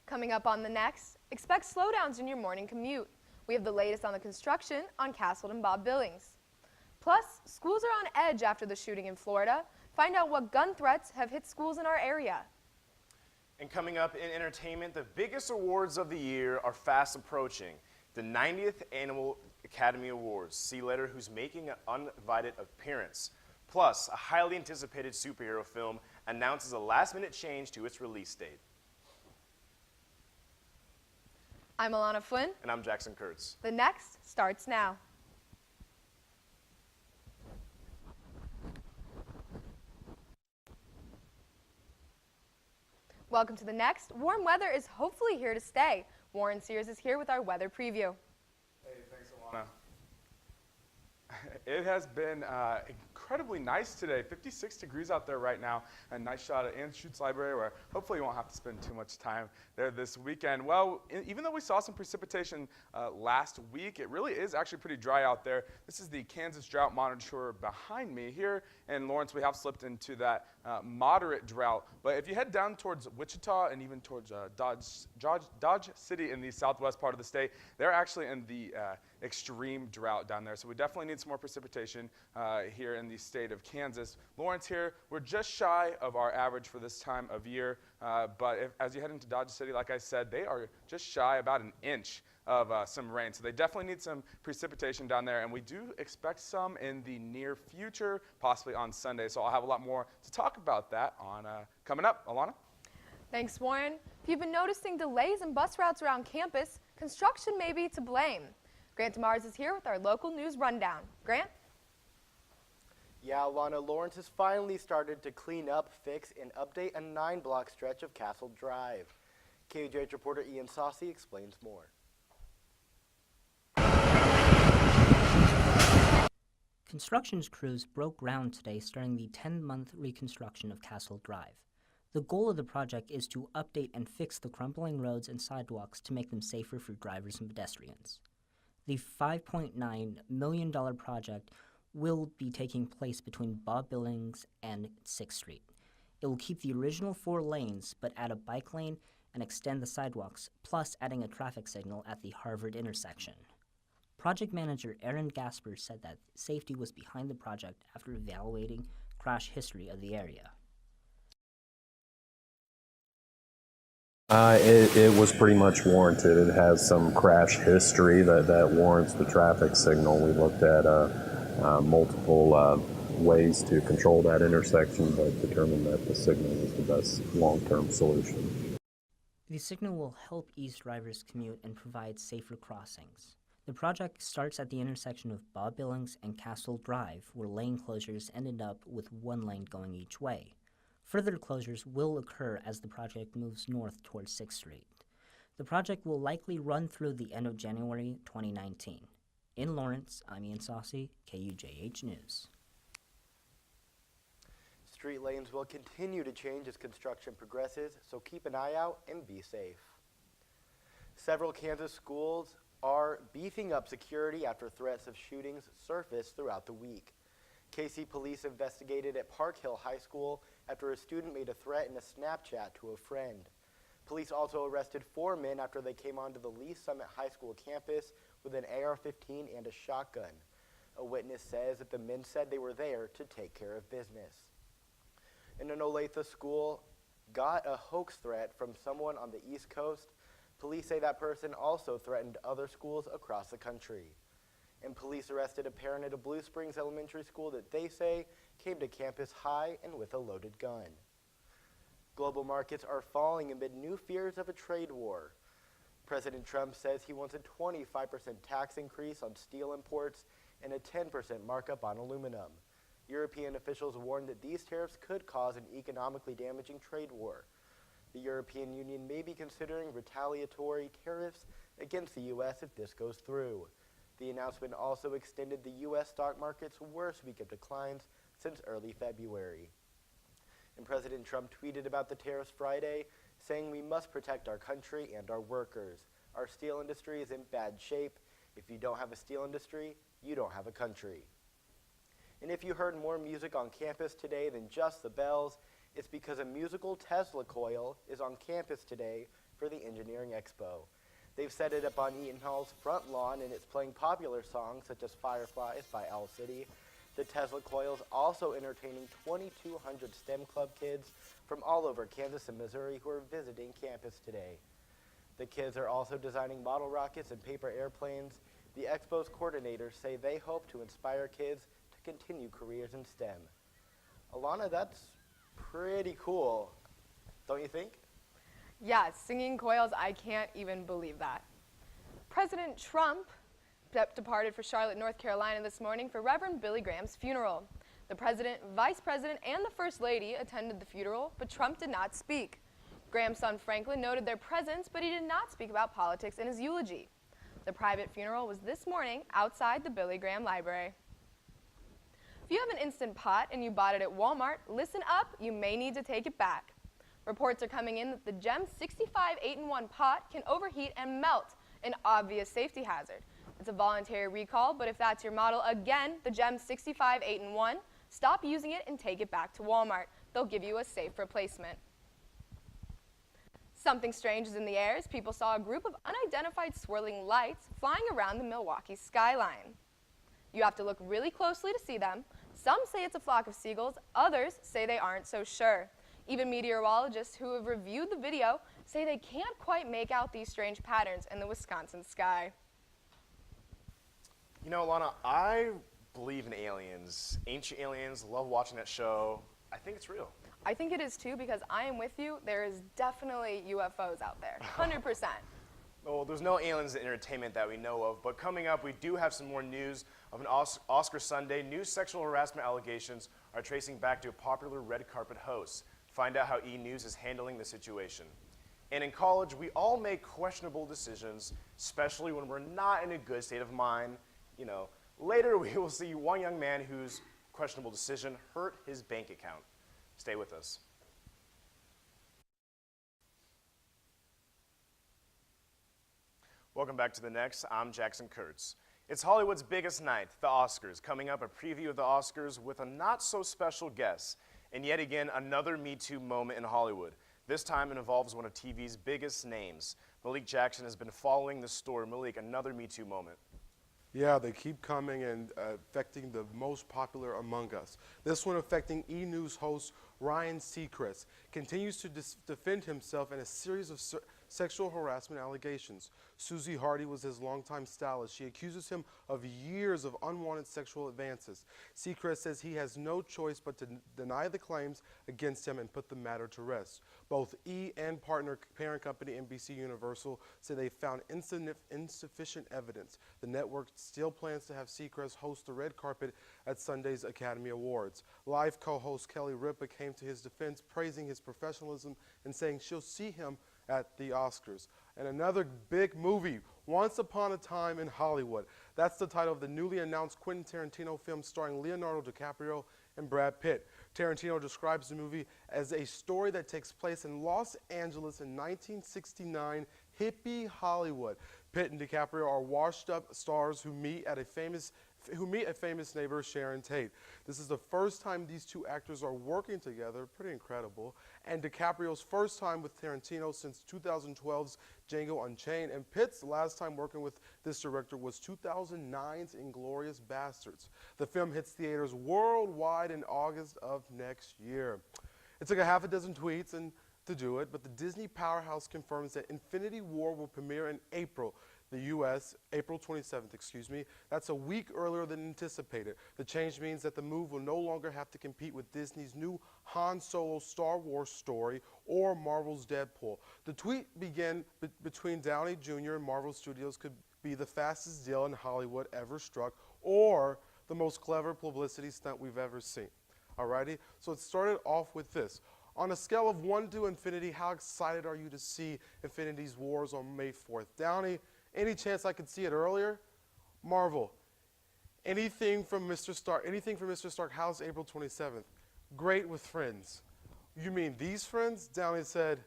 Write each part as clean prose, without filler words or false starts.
Coming up on the next, expect slowdowns in your morning commute. We have the latest on the construction on Castle and Bob Billings. Plus, schools are on edge after the shooting in Florida. Find out what gun threats have hit schools in our area. And coming up in entertainment, the biggest awards of the year are fast approaching. The 90th Annual Academy Awards. See later who's making an uninvited appearance. Plus, a highly anticipated superhero film announces a last-minute change to its release date. I'm Alana Flynn. And I'm Jackson Kurtz. The next starts now. Welcome to the next. Warm weather is hopefully here to stay. Warren Sears is here with our weather preview. Hey, thanks, Alana. It has been incredibly nice today. 56 degrees out there right now. A nice shot at Anschutz Library where hopefully you won't have to spend too much time there this weekend. Well, even though we saw some precipitation last week, it really is actually pretty dry out there. This is the Kansas Drought Monitor behind me. Here in Lawrence, we have slipped into that moderate drought. But if you head down towards Wichita and even towards Dodge City in the southwest part of the state, they're actually in the extreme drought down there. So we definitely need some more precipitation here in the state of Kansas. Lawrence here, we're just shy of our average for this time of year. But as you head into Dodge City, like I said, they are just shy about an inch of some rain. So they definitely need some precipitation down there. And we do expect some in the near future, possibly on Sunday. So I'll have a lot more to talk about that on coming up. Alana? Thanks, Warren. If you've been noticing delays in bus routes around campus, construction may be to blame. Grant DeMars is here with our local news rundown. Grant? Yeah, Alana, Lawrence has finally started to clean up, fix, and update a 9-block stretch of Castle Drive. KUJH reporter Ian Saucy explains more. Construction crews broke ground today starting the 10-month reconstruction of Castle Drive. The goal of the project is to update and fix the crumbling roads and sidewalks to make them safer for drivers and pedestrians. The $5.9 million project will be taking place between Bob Billings and 6th Street. It will keep the original 4 lanes, but add a bike lane and extend the sidewalks, plus adding a traffic signal at the Harvard intersection. Project manager Aaron Gasper said that safety was behind the project after evaluating crash history of the area. It was pretty much warranted. It has some crash history that warrants the traffic signal. We looked at multiple ways to control that intersection, but determined that the signal was the best long-term solution. The signal will help ease drivers' commute and provide safer crossings. The project starts at the intersection of Bob Billings and Castle Drive, where lane closures ended up with 1 lane going each way. Further closures will occur as the project moves north towards 6th Street. The project will likely run through the end of January 2019. In Lawrence, I'm Ian Saucy, KUJH News. Street lanes will continue to change as construction progresses, so keep an eye out and be safe. Several Kansas schools are beefing up security after threats of shootings surfaced throughout the week. KC police investigated at Park Hill High School after a student made a threat in a Snapchat to a friend. Police also arrested 4 men after they came onto the Lee Summit High School campus with an AR-15 and a shotgun. A witness says that the men said they were there to take care of business. And an Olathe school got a hoax threat from someone on the East Coast. Police say that person also threatened other schools across the country. And police arrested a parent at a Blue Springs elementary school that they say came to campus high and with a loaded gun. Global markets are falling amid new fears of a trade war. President Trump says he wants a 25% tax increase on steel imports and a 10% markup on aluminum. European officials warned that these tariffs could cause an economically damaging trade war. The European Union may be considering retaliatory tariffs against the U.S. if this goes through. The announcement also extended the U.S. stock market's worst week of declines since early February. And President Trump tweeted about the tariffs Friday, saying we must protect our country and our workers. Our steel industry is in bad shape. If you don't have a steel industry, you don't have a country. And if you heard more music on campus today than just the bells, It's because a musical Tesla coil is on campus today for the Engineering Expo. They've set it up on Eaton Hall's front lawn, and it's playing popular songs such as Fireflies by Owl City. The Tesla coil is also entertaining 2,200 STEM Club kids from all over Kansas and Missouri who are visiting campus today. The kids are also designing model rockets and paper airplanes. The Expo's coordinators say they hope to inspire kids to continue careers in STEM. Alana, that's pretty cool, don't you think? Yeah, singing coils, I can't even believe that. President Trump departed for Charlotte, North Carolina this morning for Reverend Billy Graham's funeral. The president, vice president, and the first lady attended the funeral, but Trump did not speak. Graham's son Franklin noted their presence, but he did not speak about politics in his eulogy. The private funeral was this morning outside the Billy Graham Library. If you have an Instant Pot and you bought it at Walmart, listen up, you may need to take it back. Reports are coming in that the Gem 65 8-in-1 pot can overheat and melt, an obvious safety hazard. It's a voluntary recall, but if that's your model, again, the Gem 65 8-in-1, stop using it and take it back to Walmart. They'll give you a safe replacement. Something strange is in the air as people saw a group of unidentified swirling lights flying around the Milwaukee skyline. You have to look really closely to see them. Some say it's a flock of seagulls, others say they aren't so sure. Even meteorologists who have reviewed the video say they can't quite make out these strange patterns in the Wisconsin sky. You know, Alana, I believe in aliens. Ancient Aliens, love watching that show. I think it's real. I think it is too, because I am with you. There is definitely UFOs out there, 100%. Well, there's no aliens in entertainment that we know of, but coming up, we do have some more news of an Oscar Sunday. New sexual harassment allegations are tracing back to a popular red carpet host. Find out how E! News is handling the situation. And in college, we all make questionable decisions, especially when we're not in a good state of mind. You know, later we will see one young man whose questionable decision hurt his bank account. Stay with us. Welcome back to The Next. I'm Jackson Kurtz. It's Hollywood's biggest night, the Oscars. Coming up, a preview of the Oscars with a not-so-special guest. And yet again, another Me Too moment in Hollywood. This time it involves one of TV's biggest names. Malik Jackson has been following this story. Malik, another Me Too moment. Yeah, they keep coming and affecting the most popular among us. This one affecting E! News host Ryan Seacrest continues to defend himself in a series of sexual harassment allegations. Susie Hardy was his longtime stylist. She accuses him of years of unwanted sexual advances. Seacrest says he has no choice but to deny the claims against him and put the matter to rest. Both E! and parent company NBC Universal say they found insufficient evidence. The network still plans to have Seacrest host the red carpet at Sunday's Academy Awards. Live co-host Kelly Ripa came to his defense, praising his professionalism and saying she'll see him at the Oscars. And another big movie, Once Upon a Time in Hollywood. That's the title of the newly announced Quentin Tarantino film starring Leonardo DiCaprio and Brad Pitt. Tarantino describes the movie as a story that takes place in Los Angeles in 1969 hippie Hollywood. Pitt and DiCaprio are washed-up stars who meet a famous neighbor, Sharon Tate. This is the first time these two actors are working together, pretty incredible, and DiCaprio's first time with Tarantino since 2012's Django Unchained, and Pitt's last time working with this director was 2009's Inglourious Basterds. The film hits theaters worldwide in August of next year. It took a half a dozen tweets to do it, but the Disney powerhouse confirms that Infinity War will premiere in April. The U.S., April 27th, excuse me. That's a week earlier than anticipated. The change means that the move will no longer have to compete with Disney's new Han Solo Star Wars story or Marvel's Deadpool. The tweet began between Downey Jr. and Marvel Studios could be the fastest deal in Hollywood ever struck or the most clever publicity stunt we've ever seen. Alrighty, so it started off with this. On a scale of 1 to infinity, how excited are you to see Infinity's Wars on May 4th? Downey, any chance I could see it earlier? Marvel, anything from Mr. Stark, how's April 27th? Great with friends. You mean these friends? Downey said,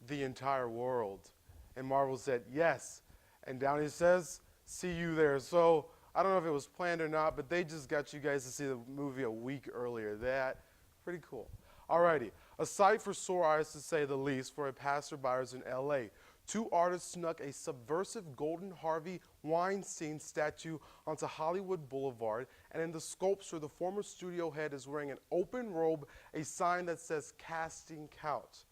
the entire world. And Marvel said, yes. And Downey says, see you there. So I don't know if it was planned or not, but they just got you guys to see the movie a week earlier. That, pretty cool. Alrighty, a sight for sore eyes to say the least for a passerbyers in LA. Two artists snuck a subversive golden Harvey Weinstein statue onto Hollywood Boulevard, and in the sculpture, the former studio head is wearing an open robe, a sign that says casting couch.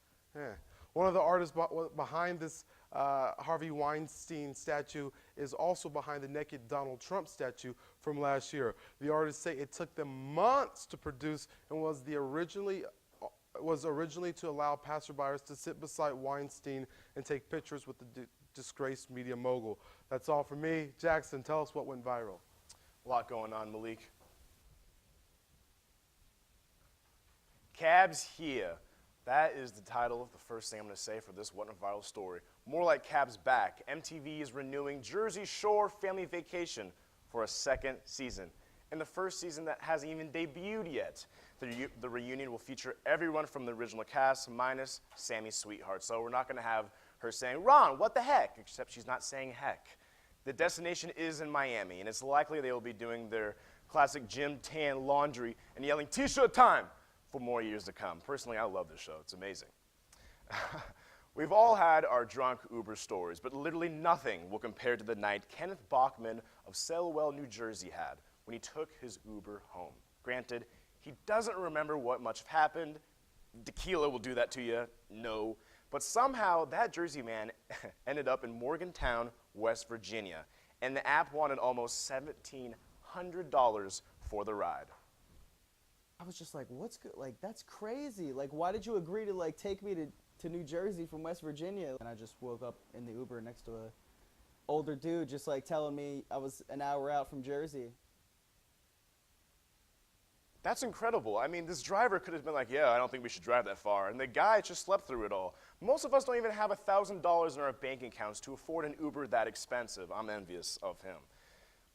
One of the artists behind this Harvey Weinstein statue is also behind the naked Donald Trump statue from last year. The artists say it took them months to produce and was originally to allow passerbyers to sit beside Weinstein and take pictures with the disgraced media mogul. That's all for me. Jackson, tell us what went viral. A lot going on, Malik. Cabs here. That is the title of the first thing I'm going to say for this What Went Viral story. More like Cabs back. MTV is renewing Jersey Shore Family Vacation for a second season. And the first season that hasn't even debuted yet. The reunion will feature everyone from the original cast minus Sammy's sweetheart. So we're not going to have her saying, Ron, what the heck? Except she's not saying heck. The destination is in Miami, and it's likely they will be doing their classic gym tan laundry and yelling t-shirt time for more years to come. Personally, I love this show. It's amazing. We've all had our drunk Uber stories, but literally nothing will compare to the night Kenneth Bachman of Selwell, New Jersey had when he took his Uber home. Granted, he doesn't remember what much happened. Tequila will do that to you, no. But somehow that Jersey man ended up in Morgantown, West Virginia, and the app wanted almost $1,700 for the ride. I was just like, what's good? Like, that's crazy. Like, why did you agree to, like, take me to New Jersey from West Virginia? And I just woke up in the Uber next to a older dude just, like, telling me I was an hour out from Jersey. That's incredible. I mean, this driver could have been like, yeah, I don't think we should drive that far. And the guy just slept through it all. Most of us don't even have $1,000 in our bank accounts to afford an Uber that expensive. I'm envious of him.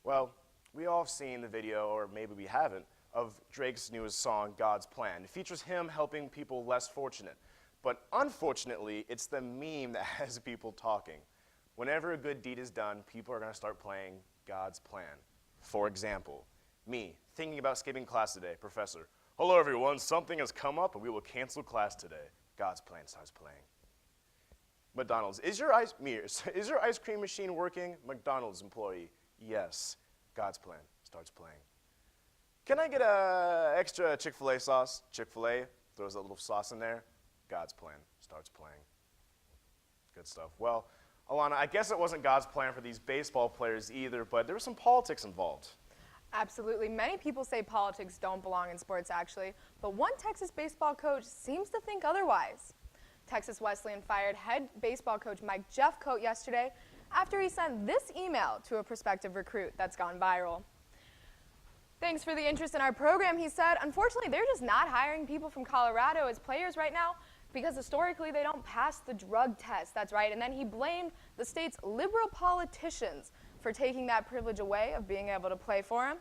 Well, we all have seen the video, or maybe we haven't, of Drake's newest song, God's Plan. It features him helping people less fortunate. But unfortunately, it's the meme that has people talking. Whenever a good deed is done, people are going to start playing God's Plan. For example, me, thinking about skipping class today, professor. Hello everyone, something has come up and we will cancel class today. God's Plan starts playing. McDonald's, is your ice cream machine working? McDonald's employee, yes. God's Plan starts playing. Can I get a extra Chick-fil-A sauce? Chick-fil-A throws that little sauce in there. God's Plan starts playing. Good stuff. Well, Alana, I guess it wasn't God's plan for these baseball players either, but there was some politics involved. Absolutely. Many people say politics don't belong in sports, actually, but one Texas baseball coach seems to think otherwise. Texas Wesleyan fired head baseball coach Mike Jeffcoat yesterday after he sent this email to a prospective recruit that's gone viral. Thanks for the interest in our program, he said. Unfortunately, they're just not hiring people from Colorado as players right now because historically they don't pass the drug test. That's right. And then he blamed the state's liberal politicians for taking that privilege away of being able to play for him.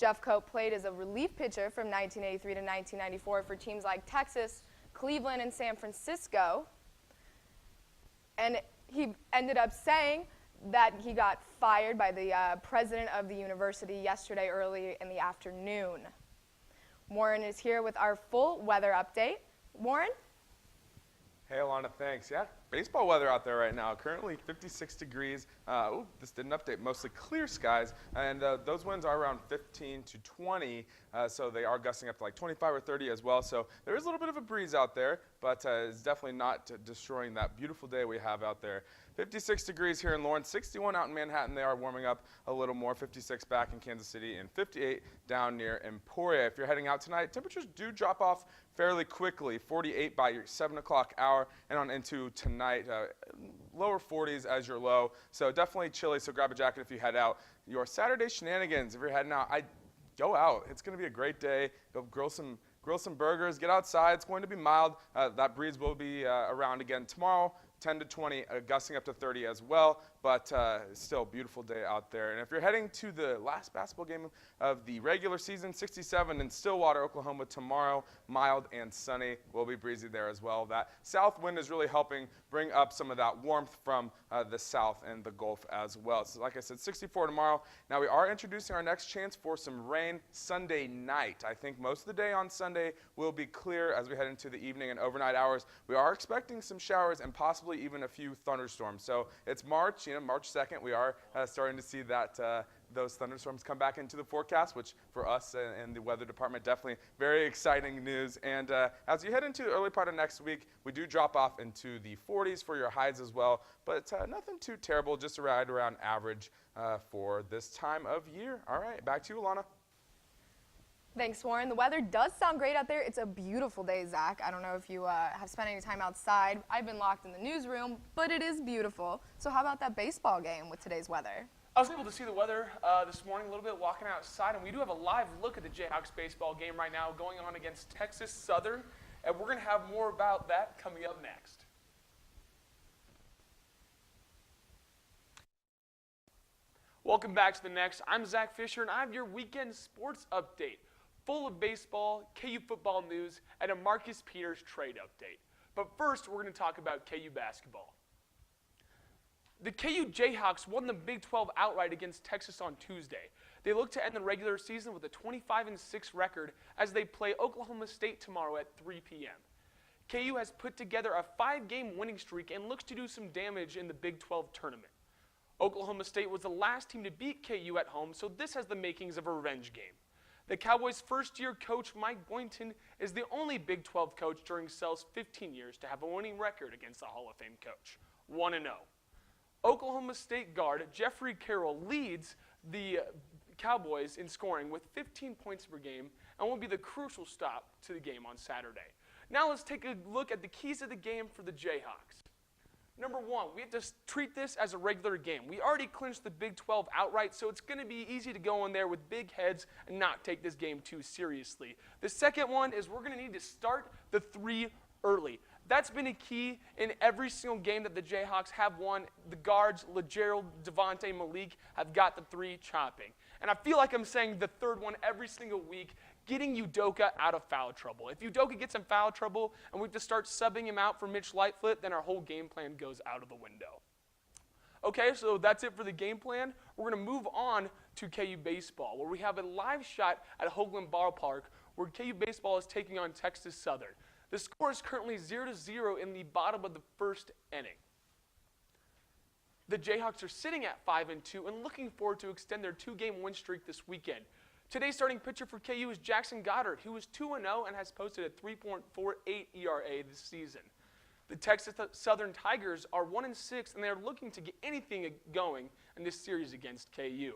Jeffcoat played as a relief pitcher from 1983 to 1994 for teams like Texas, Cleveland, and San Francisco. And he ended up saying that he got fired by the president of the university yesterday early in the afternoon. Warren is here with our full weather update. Warren? Hey, Alana, thanks. Yeah, baseball weather out there right now. Currently 56 degrees. This didn't update. Mostly clear skies, and those winds are around 15 to 20, so they are gusting up to like 25 or 30 as well. So there is a little bit of a breeze out there, but it's definitely not destroying that beautiful day we have out there. 56 degrees here in Lawrence, 61 out in Manhattan. They are warming up a little more. 56 back in Kansas City, and 58 down near Emporia. If you're heading out tonight, temperatures do drop off fairly quickly. 48 by your 7 o'clock hour, and on into tonight, lower 40s as your low. So definitely chilly, so grab a jacket if you head out. Your Saturday shenanigans, if you're heading out, go out. It's going to be a great day. Go grill some burgers, get outside. It's going to be mild. That breeze will be around again tomorrow. 10 to 20, gusting up to 30 as well, but still a beautiful day out there. And if you're heading to the last basketball game of the regular season, 67 in Stillwater, Oklahoma tomorrow, mild and sunny, will be breezy there as well. That south wind is really helping bring up some of that warmth from the south and the Gulf as well. So like I said, 64 tomorrow. Now we are introducing our next chance for some rain Sunday night. I think most of the day on Sunday will be clear as we head into the evening and overnight hours. We are expecting some showers and possibly even a few thunderstorms. So it's March, March 2nd. We are starting to see that those thunderstorms come back into the forecast, which for us and the weather department, definitely very exciting news. And as you head into the early part of next week, we do drop off into the 40s for your highs as well, but nothing too terrible, just right around average for this time of year. All right, back to you, Alana. Thanks, Warren. The weather does sound great out there. It's a beautiful day, Zach. I don't know if you have spent any time outside. I've been locked in the newsroom, but it is beautiful. So how about that baseball game with today's weather? I was able to see the weather this morning a little bit walking outside, and we do have a live look at the Jayhawks baseball game right now going on against Texas Southern, and we're going to have more about that coming up next. Welcome back to The Next. I'm Zach Fisher, and I have your weekend sports update, full of baseball, KU football news, and a Marcus Peters trade update. But first, we're going to talk about KU basketball. The KU Jayhawks won the Big 12 outright against Texas on Tuesday. They look to end the regular season with a 25-6 record as they play Oklahoma State tomorrow at 3 p.m. KU has put together a 5-game winning streak and looks to do some damage in the Big 12 tournament. Oklahoma State was the last team to beat KU at home, so this has the makings of a revenge game. The Cowboys' first-year coach, Mike Boynton, is the only Big 12 coach during Sells' 15 years to have a winning record against the Hall of Fame coach, 1-0. Oklahoma State guard Jeffrey Carroll leads the Cowboys in scoring with 15 points per game and will be the crucial stop to the game on Saturday. Now let's take a look at the keys of the game for the Jayhawks. Number one, we have to treat this as a regular game. We already clinched the Big 12 outright, so it's going to be easy to go in there with big heads and not take this game too seriously. The second one is we're going to need to start the three early. That's been a key in every single game that the Jayhawks have won. The guards, LeGerald, Devontae, Malik, have got the three chopping. And I feel like I'm saying the third one every single week, getting Udoka out of foul trouble. If Udoka gets in foul trouble and we have to start subbing him out for Mitch Lightfoot, then our whole game plan goes out of the window. Okay, so that's it for the game plan. We're going to move on to KU baseball, where we have a live shot at Hoagland Ballpark, where KU baseball is taking on Texas Southern. The score is currently 0-0 in the bottom of the first inning. The Jayhawks are sitting at 5-2 and looking forward to extend their 2-game win streak this weekend. Today's starting pitcher for KU is Jackson Goddard, who is 2-0 and has posted a 3.48 ERA this season. The Texas Southern Tigers are 1-6, and they are looking to get anything going in this series against KU.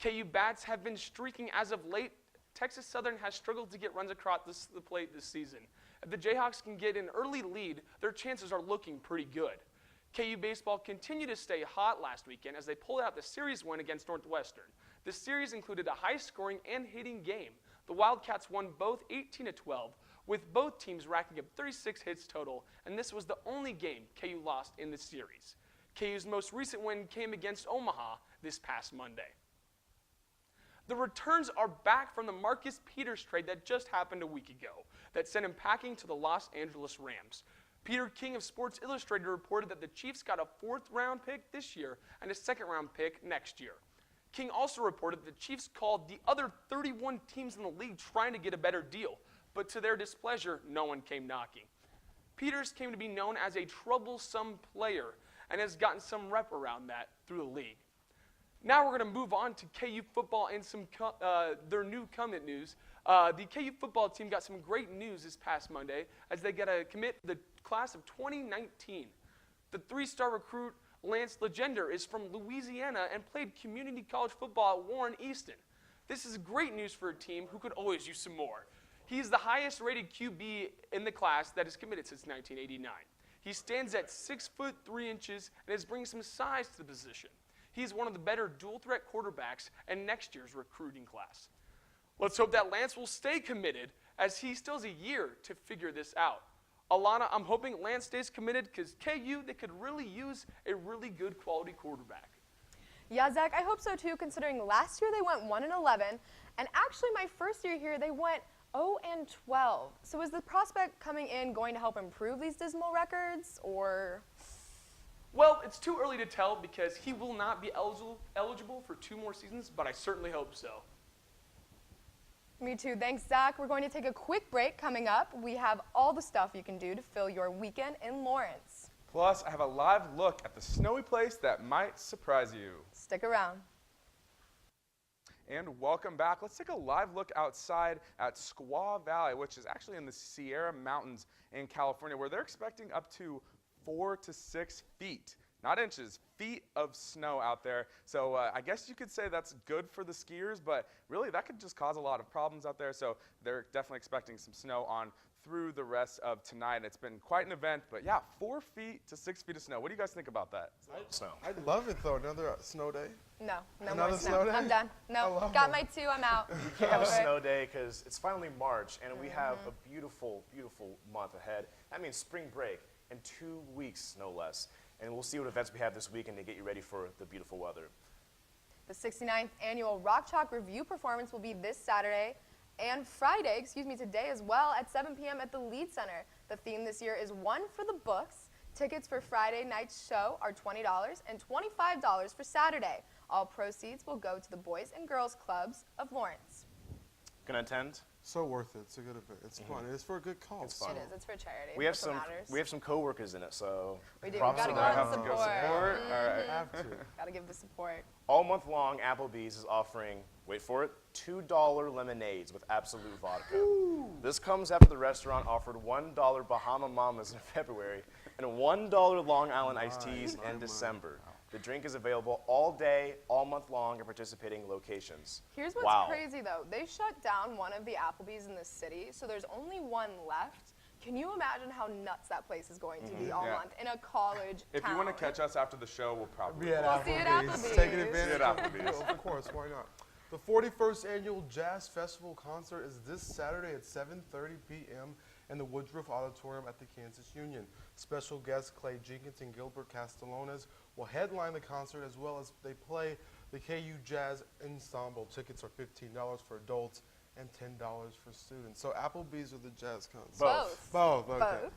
KU bats have been streaking as of late. Texas Southern has struggled to get runs across the plate this season. If the Jayhawks can get an early lead, their chances are looking pretty good. KU baseball continued to stay hot last weekend as they pulled out the series win against Northwestern. The series included a high-scoring and hitting game. The Wildcats won both 18-12, with both teams racking up 36 hits total, and this was the only game KU lost in the series. KU's most recent win came against Omaha this past Monday. The returns are back from the Marcus Peters trade that just happened a week ago that sent him packing to the Los Angeles Rams. Peter King of Sports Illustrated reported that the Chiefs got a 4th-round pick this year and a 2nd-round pick next year. King also reported that the Chiefs called the other 31 teams in the league trying to get a better deal, but to their displeasure, no one came knocking. Peters came to be known as a troublesome player and has gotten some rep around that through the league. Now we're going to move on to KU football and some their new commit news. The KU football team got some great news this past Monday as they got to commit the class of 2019. The 3-star recruit Lance Legender is from Louisiana and played community college football at Warren Easton. This is great news for a team who could always use some more. He's the highest rated QB in the class that is committed since 1989. He stands at 6 foot 3 inches and is bringing some size to the position. He's one of the better dual-threat quarterbacks in next year's recruiting class. Let's hope that Lance will stay committed as he still has a year to figure this out. Alana, I'm hoping Lance stays committed because KU, they could really use a really good quality quarterback. Yeah, Zach, I hope so too, considering last year they went 1-11, and actually my first year here they went 0-12. So is the prospect coming in going to help improve these dismal records, or? Well, it's too early to tell because he will not be eligible for 2 more seasons, but I certainly hope so. Me too. Thanks, Zach. We're going to take a quick break. Coming up, we have all the stuff you can do to fill your weekend in Lawrence. Plus, I have a live look at the snowy place that might surprise you. Stick around. And welcome back. Let's take a live look outside at Squaw Valley, which is actually in the Sierra Mountains in California, where they're expecting up to 4 to 6 feet, not inches, feet of snow out there. So I guess you could say that's good for the skiers, but really that could just cause a lot of problems out there. So they're definitely expecting some snow on through the rest of tonight. It's been quite an event, but yeah, 4 feet to 6 feet of snow. What do you guys think about that? Snow. I love it though. Another snow day. No Another more snow day? I'm done. I No, love got it. my 2, I'm out. We can't have a Over it. snow day because it's finally March and we have a beautiful, beautiful month ahead. That means spring break in 2 weeks, no less. And we'll see what events we have this weekend to get you ready for the beautiful weather. The 69th annual Rock Chalk Review performance will be this Saturday and Friday, today as well, at 7 p.m. at the Lead Center. The theme this year is One for the Books. Tickets for Friday night's show are $20 and $25 for Saturday. All proceeds will go to the Boys and Girls Clubs of Lawrence. Gonna attend? So worth it. It's a good event. It's fun. It's for a good cause. It's fun. It is. It's for charity. We have That's what some. matters. We have some coworkers in it, so. We do. We props gotta to go them. and support. All right. Have to. Gotta give the support. All month long, Applebee's is offering, wait for it, $2 lemonades with absolute vodka. This comes after the restaurant offered $1 Bahama Mamas in February and $1 Long Island iced teas in December. The drink is available all day, all month long at participating locations. Here's what's Wow. crazy though. They shut down one of the Applebee's in the city, so there's only one left. Can you imagine how nuts that place is going to be all Yeah. month in a college If town? you want to catch us after the show, we'll probably. Be at We'll see you at Applebee's. Taking See you advantage. at Applebee's. Of course, why not? The 41st annual Jazz Festival concert is this Saturday at 7:30 p.m. in the Woodruff Auditorium at the Kansas Union. Special guests Clay Jenkins and Gilbert Castellanos will headline the concert, as well as they play the KU Jazz Ensemble. Tickets are $15 for adults and $10 for students. So Applebee's or the jazz concert? Both. Both. Okay. Both.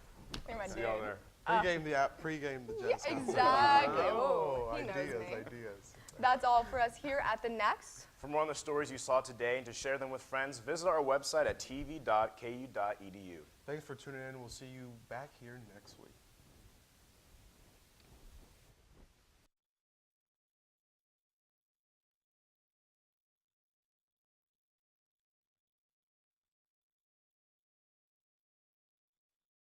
You're my See dude. y'all there. Pre-game the app. Pre-game the jazz Yeah, concert. exactly. Oh, Ooh, he knows ideas, me. ideas. That's all for us here at the Next. For more on the stories you saw today and to share them with friends, visit our website at tv.ku.edu. Thanks for tuning in. We'll see you back here next week.